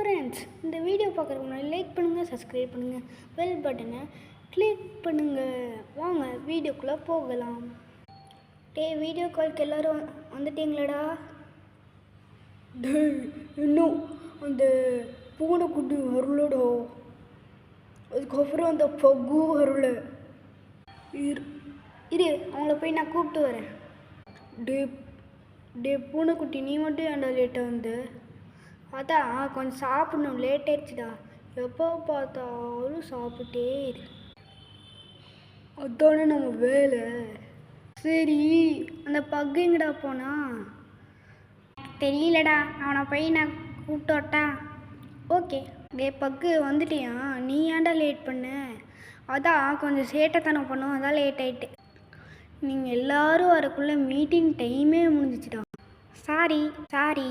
Friends, இந்த video பார்க்குறதுக்கு முன்னாடி லைக் பண்ணுங்கள், சப்ஸ்கிரைப் பண்ணுங்கள், பெல் பட்டனை கிளிக் பண்ணுங்கள். வாங்க வீடியோக்குள்ளே போகலாம். வீடியோ காலுக்கு எல்லோரும் வந்துட்டீங்களாடா? இன்னும் அந்த பூனைக்குட்டி வரலடா. அதுக்கப்புறம் அந்த பகு வரல. இரு அவங்கள போய் நான் கூப்பிட்டு வரேன். டே பூனைக்குட்டி, நீ மட்டும் ஏன்டா லேட்டாக வந்து? அதான் கொஞ்சம் சாப்பிடணும், லேட் ஆயிடுச்சுடா. எப்போ பார்த்தாலும் சாப்பிட்டே இரு, அதானே நம்ம வேலை. சரி, அந்த பக்கு எங்கடா போனா? தெரியலடா, அவனை போய் நான் கூப்பிட்டு வரட்டா? ஓகே. டே பக்கு, வந்துட்டியா? நீ ஏன்டா லேட் பண்ண? அதான் கொஞ்சம் சேட்டைத்தனம் பண்ணும், அதான் லேட் ஆயிட்டு. நீங்கள் எல்லோரும் வரக்குள்ளே மீட்டிங் டைமே முடிஞ்சிச்சுடா. சாரி.